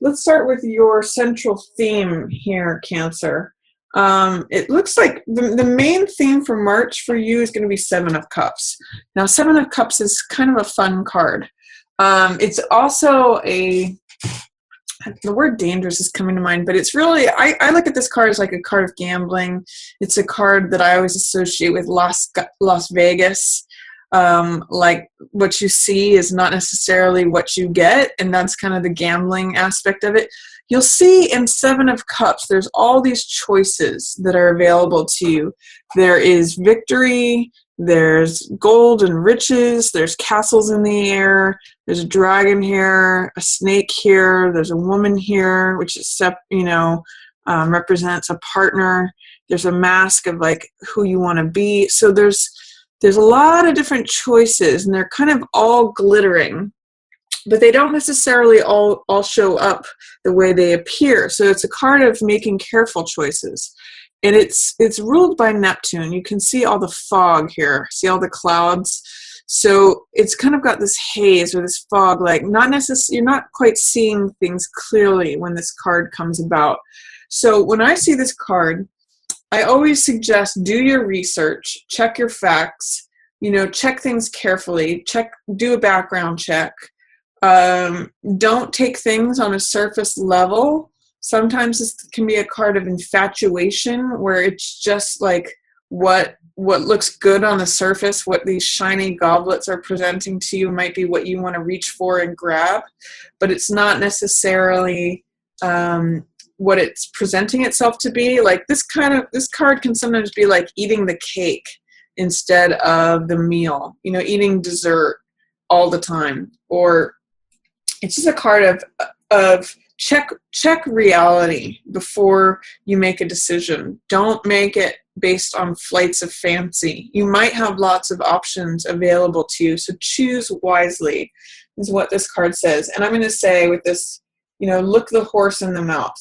let's start with your central theme here, Cancer. It looks like the main theme for March for you is going to be Seven of Cups. Now, Seven of Cups is kind of a fun card. It's also the word dangerous is coming to mind, but it's really, I look at this card as like a card of gambling. It's a card that I always associate with Las Vegas. Like what you see is not necessarily what you get, and that's kind of the gambling aspect of it. You'll see in Seven of Cups, there's all these choices that are available to you. There is victory, there's gold and riches, there's castles in the air, there's a dragon here, a snake here, there's a woman here, which is, represents a partner. There's a mask of like who you want to be. So there's a lot of different choices, and they're kind of all glittering, but they don't necessarily all show up the way they appear. So it's a card of making careful choices. And it's ruled by Neptune. You can see all the fog here. See all the clouds? So it's kind of got this haze or this fog, like you're not quite seeing things clearly when this card comes about. So when I see this card, I always suggest do your research, check your facts, check things carefully, do a background check. Don't take things on a surface level. Sometimes this can be a card of infatuation where it's just like what looks good on the surface, what these shiny goblets are presenting to you might be what you want to reach for and grab, but it's not necessarily what it's presenting itself to be. Like this card can sometimes be like eating the cake instead of the meal, eating dessert all the time. Or it's just a card of check reality before you make a decision. Don't make it based on flights of fancy. You might have lots of options available to you, so choose wisely is what this card says. And I'm going to say with this, look the horse in the mouth.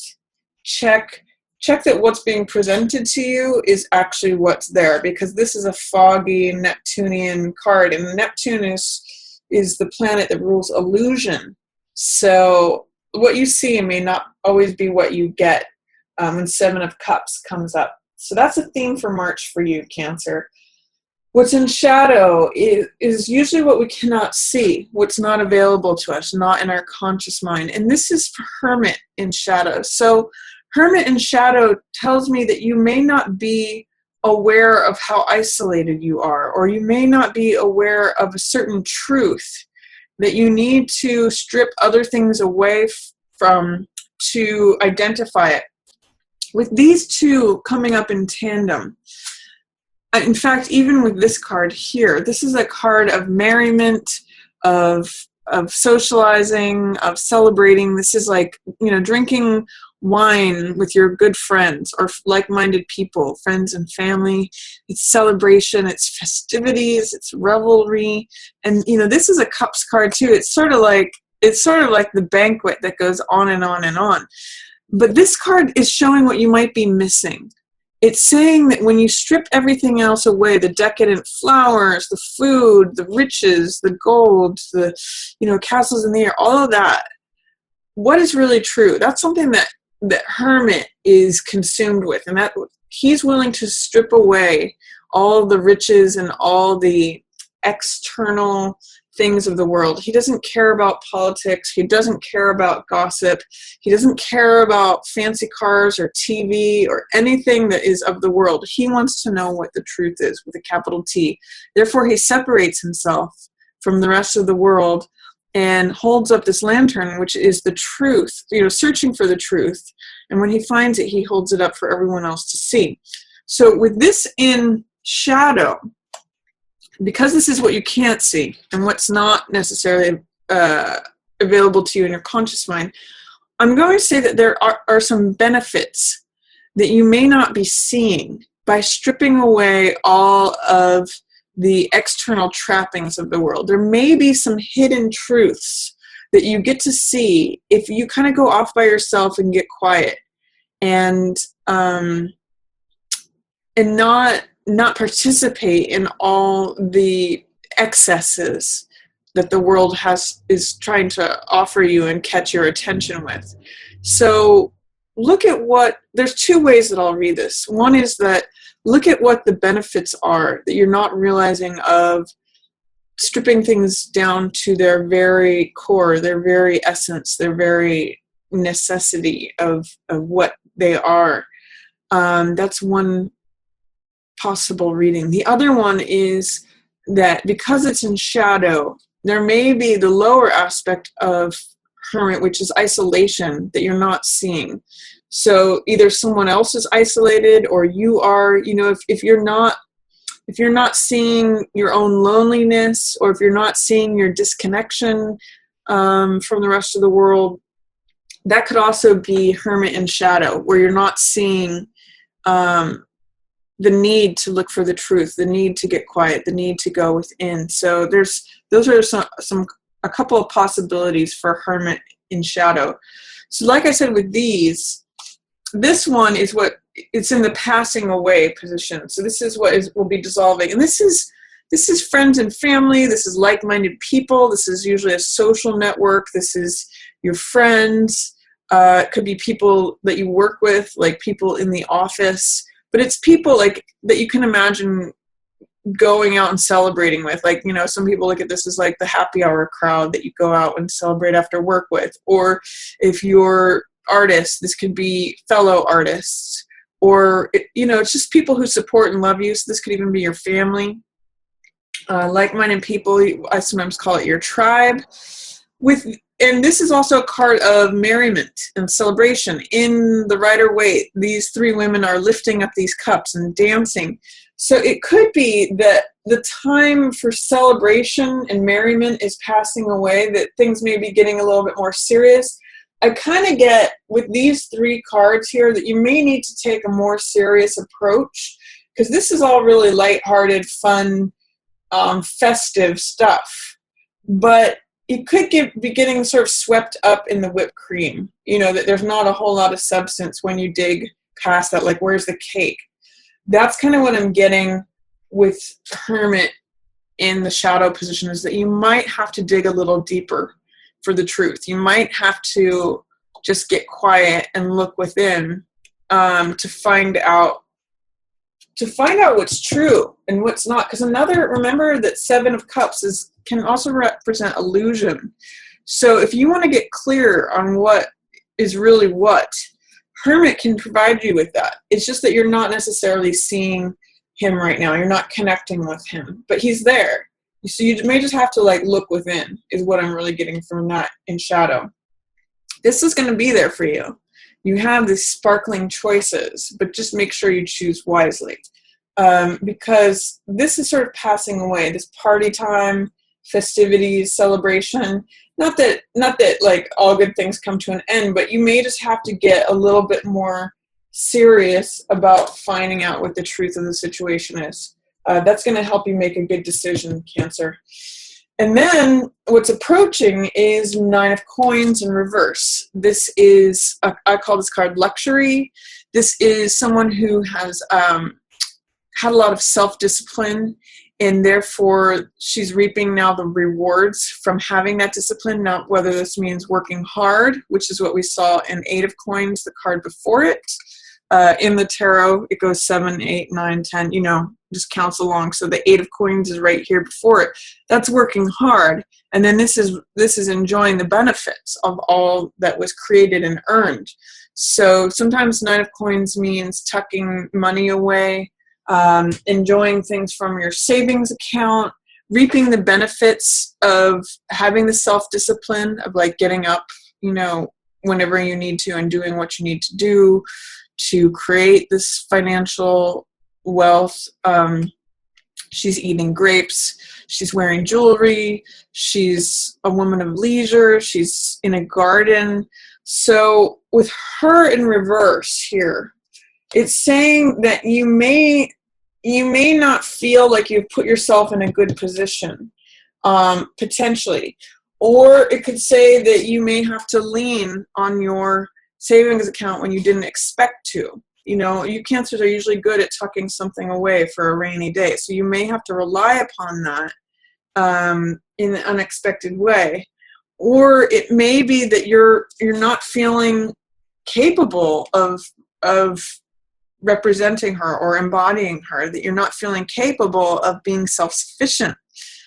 Check that what's being presented to you is actually what's there, because this is a foggy Neptunian card, and Neptune is the planet that rules illusion. So what you see may not always be what you get when Seven of Cups comes up. So that's a theme for March for you, Cancer. What's in shadow is usually what we cannot see, what's not available to us, not in our conscious mind. And this is for Hermit in shadow. So Hermit in shadow tells me that you may not be aware of how isolated you are, or you may not be aware of a certain truth that you need to strip other things away from to identify it. With these two coming up in tandem, in fact, even with this card here, this is a card of merriment, of socializing, of celebrating. This is like, drinking wine with your good friends or like-minded people, friends and family. It's celebration, it's festivities, it's revelry. And, this is a cups card too. It's sort of like the banquet that goes on and on and on. But this card is showing what you might be missing. It's saying that when you strip everything else away, the decadent flowers, the food, the riches, the gold, the castles in the air, all of that, what is really true? That's something that Hermit is consumed with, and that he's willing to strip away all the riches and all the external things of the world. He doesn't care about politics. He doesn't care about gossip. He doesn't care about fancy cars or TV or anything that is of the world. He wants to know what the truth is with a capital T. Therefore, he separates himself from the rest of the world and holds up this lantern, which is the truth, searching for the truth. And when he finds it, he holds it up for everyone else to see. So with this in shadow, because this is what you can't see and what's not necessarily available to you in your conscious mind, I'm going to say that there are some benefits that you may not be seeing by stripping away all of the external trappings of the world. There may be some hidden truths that you get to see if you kind of go off by yourself and get quiet and not participate in all the excesses that the world is trying to offer you and catch your attention with. So look at there's two ways that I'll read this. One is that look at what the benefits are that you're not realizing of stripping things down to their very core, their very essence, their very necessity of what they are. That's one possible reading. The other one is that because it's in shadow, there may be the lower aspect of hermit, which is isolation, that you're not seeing. So either someone else is isolated or you are, if you're not seeing your own loneliness, or if you're not seeing your disconnection from the rest of the world, that could also be hermit in shadow, where you're not seeing the need to look for the truth, the need to get quiet, the need to go within. So those are a couple of possibilities for hermit in shadow. So like I said with this one is it's in the passing away position. So this is what will be dissolving. And this is friends and family. This is like-minded people. This is usually a social network. This is your friends. It could be people that you work with, like people in the office. But it's people like that you can imagine going out and celebrating with. Like, some people look at this as like the happy hour crowd that you go out and celebrate after work with. Or if you're artists, this could be fellow artists. Or, it's just people who support and love you. So this could even be your family. Like-minded people, I sometimes call it your tribe. And this is also a card of merriment and celebration. In the Rider-Waite, these three women are lifting up these cups and dancing. So it could be that the time for celebration and merriment is passing away, that things may be getting a little bit more serious. I kind of get with these three cards here that you may need to take a more serious approach, because this is all really lighthearted, fun, festive stuff. But you could be getting sort of swept up in the whipped cream, that there's not a whole lot of substance when you dig past that, like, where's the cake? That's kind of what I'm getting with hermit in the shadow position, is that you might have to dig a little deeper for the truth. You might have to just get quiet and look within to find out what's true and what's not. Because remember that Seven of Cups can also represent illusion. So if you want to get clear on what is really what, hermit can provide you with that. It's just that you're not necessarily seeing him right now. You're not connecting with him, but he's there. So you may just have to look within, is what I'm really getting from that in shadow. This is going to be there for you. You have these sparkling choices, but just make sure you choose wisely. Because this is sort of passing away, this party time, festivities, celebration. Not that all good things come to an end, but you may just have to get a little bit more serious about finding out what the truth of the situation is. That's going to help you make a good decision, Cancer. And then what's approaching is Nine of Coins in reverse. This is, I call this card luxury. This is someone who has had a lot of self-discipline, and therefore she's reaping now the rewards from having that discipline. Now, whether this means working hard, which is what we saw in Eight of Coins, the card before it. In the tarot, it goes 7, 8, 9, 10, just counts along. So the Eight of Coins is right here before it. That's working hard. And then this is enjoying the benefits of all that was created and earned. So sometimes Nine of Coins means tucking money away, enjoying things from your savings account, reaping the benefits of having the self-discipline of getting up, whenever you need to and doing what you need to do to create this financial wealth. She's eating grapes. She's wearing jewelry. She's a woman of leisure. She's in a garden. So with her in reverse here, it's saying that you may not feel like you've put yourself in a good position, potentially. Or it could say that you may have to lean on your savings account when you didn't expect to. You Cancers are usually good at tucking something away for a rainy day. So you may have to rely upon that in an unexpected way. Or it may be that you're not feeling capable of representing her or embodying her, that you're not feeling capable of being self-sufficient.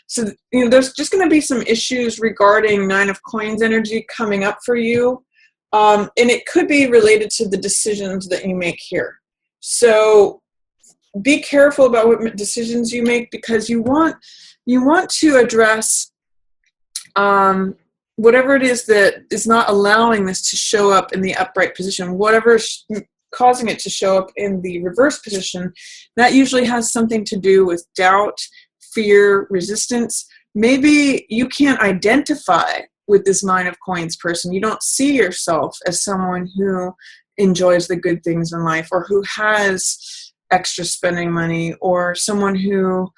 So, there's just going to be some issues regarding Nine of Coins energy coming up for you. And it could be related to the decisions that you make here. So be careful about what decisions you make, because you want to address whatever it is that is not allowing this to show up in the upright position, whatever's causing it to show up in the reverse position. That usually has something to do with doubt, fear, resistance. Maybe you can't identify with this Nine of Coins person. You don't see yourself as someone who enjoys the good things in life, or who has extra spending money, or someone who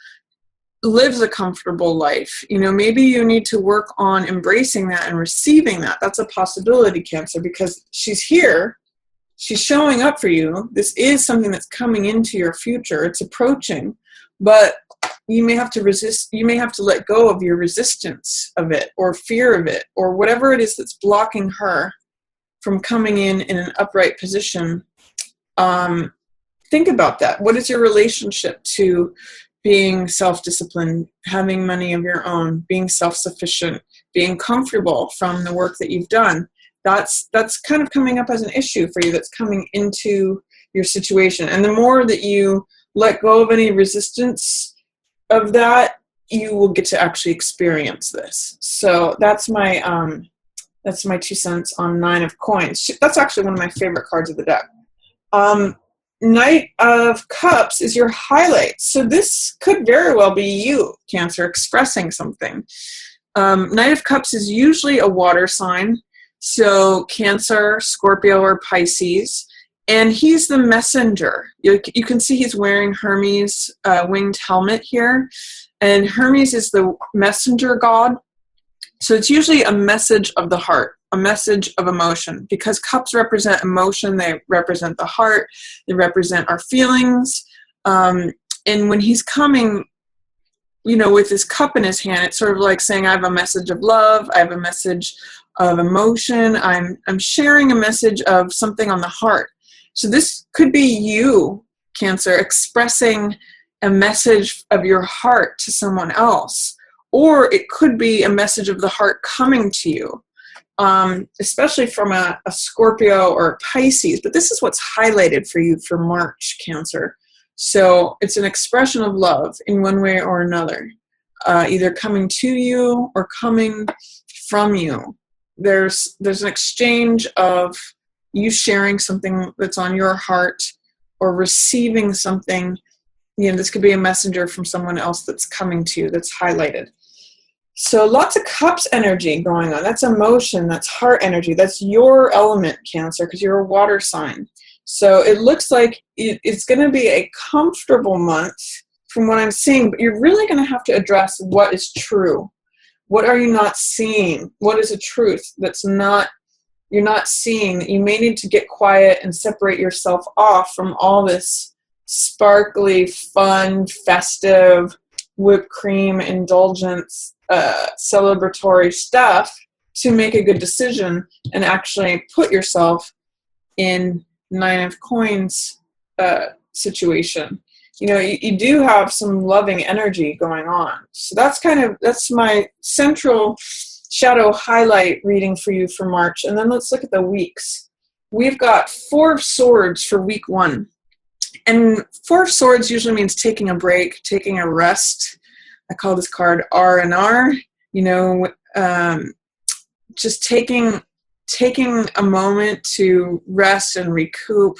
lives a comfortable life. Maybe you need to work on embracing that and receiving that. That's a possibility, Cancer, because she's here. She's showing up for you. This is something that's coming into your future. It's approaching, but you may have to resist. You may have to let go of your resistance of it, or fear of it, or whatever it is that's blocking her from coming in an upright position. Think about that. What is your relationship to being self-disciplined, having money of your own, being self-sufficient, being comfortable from the work that you've done? That's kind of coming up as an issue for you, that's coming into your situation. And the more that you let go of any resistance of that, you will get to actually experience this. So that's my 2 cents on Nine of Coins. That's actually one of my favorite cards of the deck. Knight of Cups is your highlight. So this could very well be you, Cancer, expressing something. Knight of Cups is usually a water sign. So Cancer, Scorpio, or Pisces. And he's the messenger. You can see he's wearing Hermes' winged helmet here. And Hermes is the messenger god. So it's usually a message of the heart, a message of emotion, because cups represent emotion. They represent the heart. They represent our feelings. And when he's coming, with his cup in his hand, it's sort of like saying, I have a message of love. I have a message of emotion. I'm sharing a message of something on the heart. So this could be you, Cancer, expressing a message of your heart to someone else. Or it could be a message of the heart coming to you, especially from a Scorpio or a Pisces. But this is what's highlighted for you for March, Cancer. So it's an expression of love in one way or another, either coming to you or coming from you. There's an exchange of you sharing something that's on your heart, or receiving something. This could be a messenger from someone else that's coming to you, that's highlighted. So lots of cups energy going on. That's emotion. That's heart energy. That's your element, Cancer, because you're a water sign. So it looks like it's going to be a comfortable month from what I'm seeing, but you're really going to have to address what is true. What are you not seeing? What is a truth that's you're not seeing, that you may need to get quiet and separate yourself off from all this sparkly, fun, festive, whipped cream, indulgence, celebratory stuff, to make a good decision and actually put yourself in Nine of Coins situation. You do have some loving energy going on. So that's my central shadow highlight reading for you for March. And then let's look at the weeks. We've got Four of Swords for week 1. And Four of Swords usually means taking a break, taking a rest. I call this card R&R, just taking a moment to rest and recoup,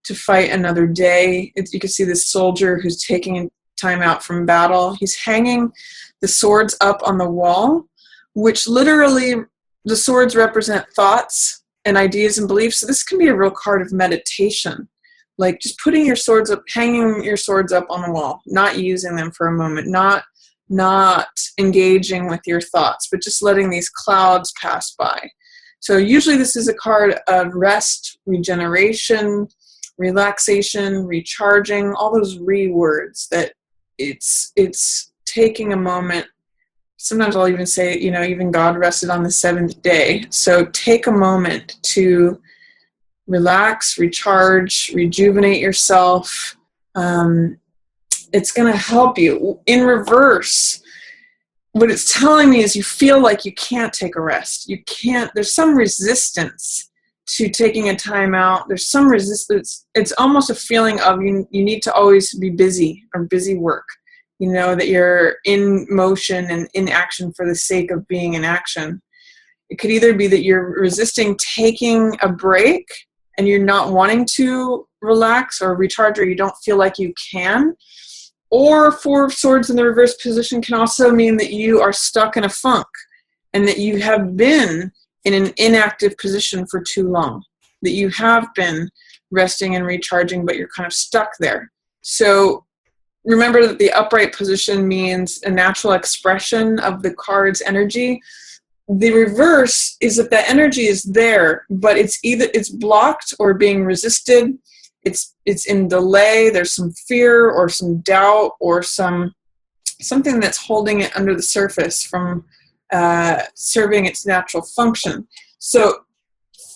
to fight another day. You can see this soldier who's taking time out from battle. He's hanging the swords up on the wall, which literally, the swords represent thoughts and ideas and beliefs. So this can be a real card of meditation. Like just putting your swords up, hanging your swords up on the wall, not using them for a moment, not engaging with your thoughts, but just letting these clouds pass by. So usually this is a card of rest, regeneration, relaxation, recharging, all those words that it's taking a moment sometimes I'll even say, even God rested on the seventh day. So take a moment to relax, recharge, rejuvenate yourself. It's going to help you. In reverse, what it's telling me is you feel like you can't take a rest. You can't, there's some resistance to taking a time out. There's some resistance. It's almost a feeling of you need to always be busy or busy work. That you're in motion and in action for the sake of being in action. It could either be that you're resisting taking a break and you're not wanting to relax or recharge, or you don't feel like you can. Or Four of Swords in the reverse position can also mean that you are stuck in a funk and that you have been in an inactive position for too long, that you have been resting and recharging, but you're kind of stuck there. So remember that the upright position means a natural expression of the card's energy. The reverse is that the energy is there, but it's blocked or being resisted. It's in delay. There's some fear or some doubt or something that's holding it under the surface from serving its natural function. So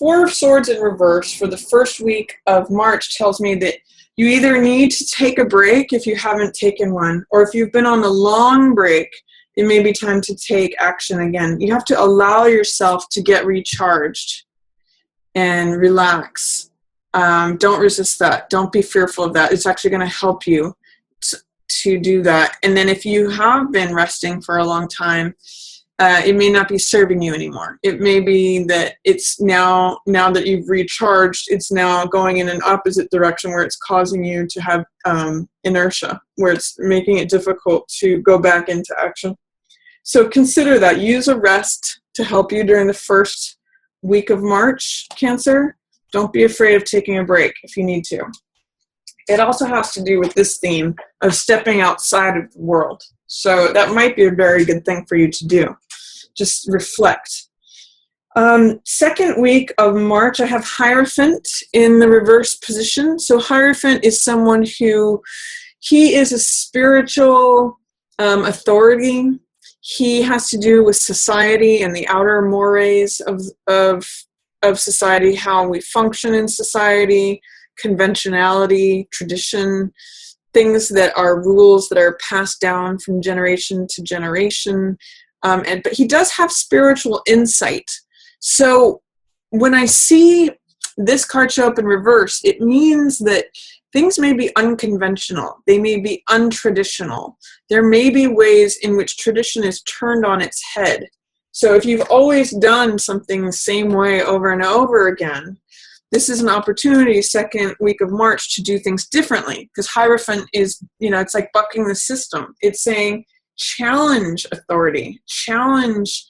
Four of Swords in reverse for the first week of March tells me that you either need to take a break if you haven't taken one, or if you've been on a long break, it may be time to take action again. You have to allow yourself to get recharged and relax. Don't resist that. Don't be fearful of that. It's actually going to help you to do that. And then if you have been resting for a long time, it may not be serving you anymore. It may be that it's now that you've recharged, it's now going in an opposite direction where it's causing you to have inertia, where it's making it difficult to go back into action. So consider that. Use a rest to help you during the first week of March, Cancer. Don't be afraid of taking a break if you need to. It also has to do with this theme of stepping outside of the world. So that might be a very good thing for you to do. Just reflect. Second week of March, I have Hierophant in the reverse position. So Hierophant is someone he is a spiritual authority. He has to do with society and the outer mores of society, how we function in society, conventionality, tradition, things that are rules that are passed down from generation to generation. But he does have spiritual insight. So when I see this card show up in reverse, it means that things may be unconventional. They may be untraditional. There may be ways in which tradition is turned on its head. So if you've always done something the same way over and over again, this is an opportunity, second week of March, to do things differently. Because Hierophant is, it's like bucking the system. It's saying, challenge authority, challenge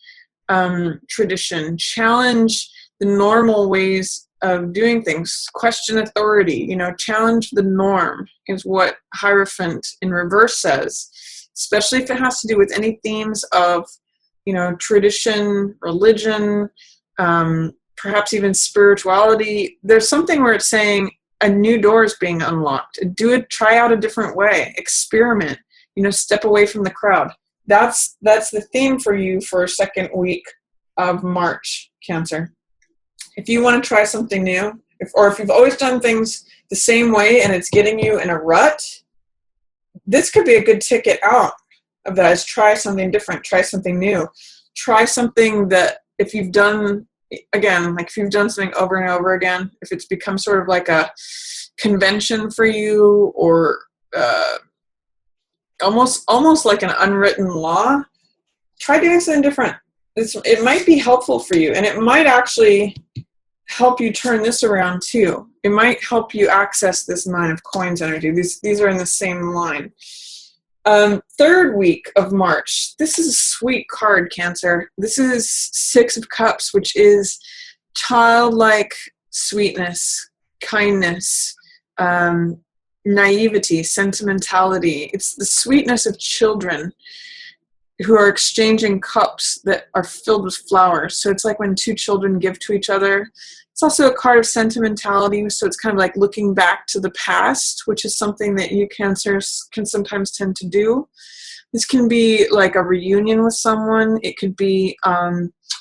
tradition, challenge the normal ways of doing things, question authority, challenge the norm is what Hierophant in reverse says, especially if it has to do with any themes of, tradition, religion, perhaps even spirituality. There's something where it's saying a new door is being unlocked. Try out a different way, experiment, step away from the crowd. That's the theme for you for second week of March, Cancer. If you want to try something new, if you've always done things the same way and it's getting you in a rut, this could be a good ticket out of that. Is try something different, try something new, try something that if you've done, again, like if you've done something over and over again, if it's become sort of like a convention for you, or almost like an unwritten law, try doing something different. It might be helpful for you, and it might actually help you turn this around too. It might help you access this Nine of Coins energy. These are in the same line. Third week of March. This is a sweet card, Cancer. This is Six of Cups, which is childlike sweetness, kindness, naivety, sentimentality. It's the sweetness of children who are exchanging cups that are filled with flowers. So it's like when two children give to each other. It's also a card of sentimentality, so it's kind of like looking back to the past, which is something that you Cancers can sometimes tend to do. This can be like a reunion with someone. It could be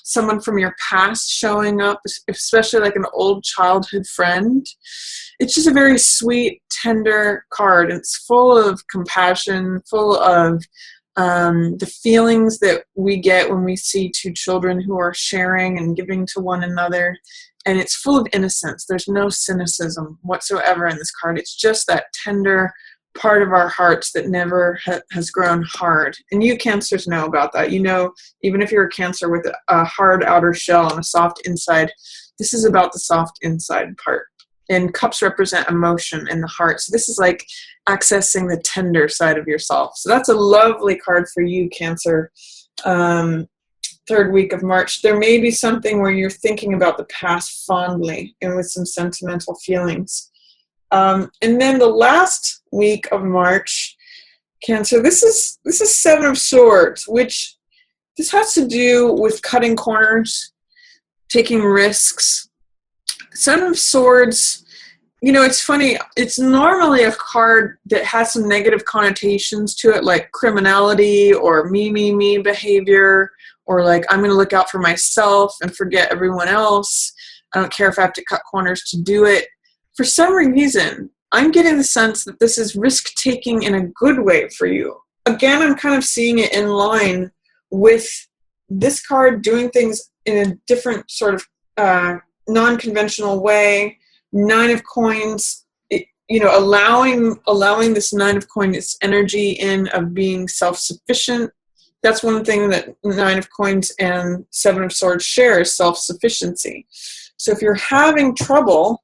someone from your past showing up, especially like an old childhood friend. It's just a very sweet, tender card. It's full of compassion, full of the feelings that we get when we see two children who are sharing and giving to one another. And it's full of innocence. There's no cynicism whatsoever in this card. It's just that tender part of our hearts that never has grown hard. And you Cancers know about that. You know, even if you're a Cancer with a hard outer shell and a soft inside, this is about the soft inside part. And cups represent emotion in the heart. So this is like accessing the tender side of yourself. So that's a lovely card for you, Cancer. Third week of March. There may be something where you're thinking about the past fondly and with some sentimental feelings. And then the last week of March, Cancer, this is Seven of Swords, which this has to do with cutting corners, taking risks. Seven of Swords, you know, it's funny, it's normally a card that has some negative connotations to it, like criminality or me behavior, or like I'm going to look out for myself and forget everyone else. I don't care if I have to cut corners to do it. For some reason, I'm getting the sense that this is risk-taking in a good way for you. Again, I'm kind of seeing it in line with this card doing things in a different sort of non-conventional way. Nine of Coins, allowing this Nine of Coins, its energy in of being self-sufficient. That's one thing that Nine of Coins and Seven of Swords share, is self-sufficiency. So if you're having trouble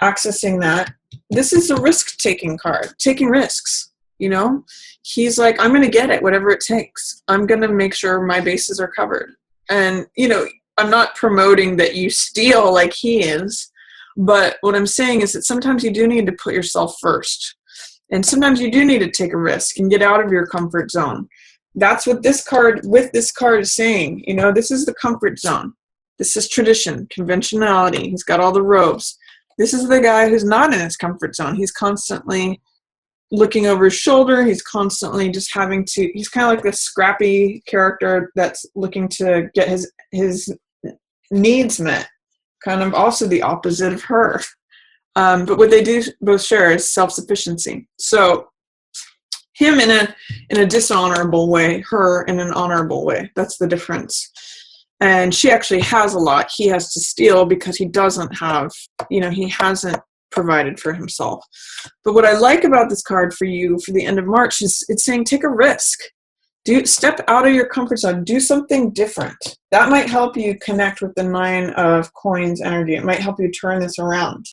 accessing that, this is a risk-taking card, taking risks. You know, he's like, I'm going to get it, whatever it takes. I'm going to make sure my bases are covered. And, you know, I'm not promoting that you steal like he is, but what I'm saying is that sometimes you do need to put yourself first. And sometimes you do need to take a risk and get out of your comfort zone. That's what this card is saying. You know, this is the comfort zone. This is tradition, conventionality. He's got all the robes. This is the guy who's not in his comfort zone. He's constantly looking over his shoulder. He's constantly just he's kind of like this scrappy character that's looking to get his needs met. Kind of also the opposite of her. But what they do both share is self-sufficiency. So him in a dishonorable way, her in an honorable way. That's the difference. And she actually has a lot. He has to steal because he doesn't have, he hasn't provided for himself. But what I like about this card for you for the end of March is it's saying take a risk. Step out of your comfort zone. Do something different. That might help you connect with the Nine of Coins energy. It might help you turn this around.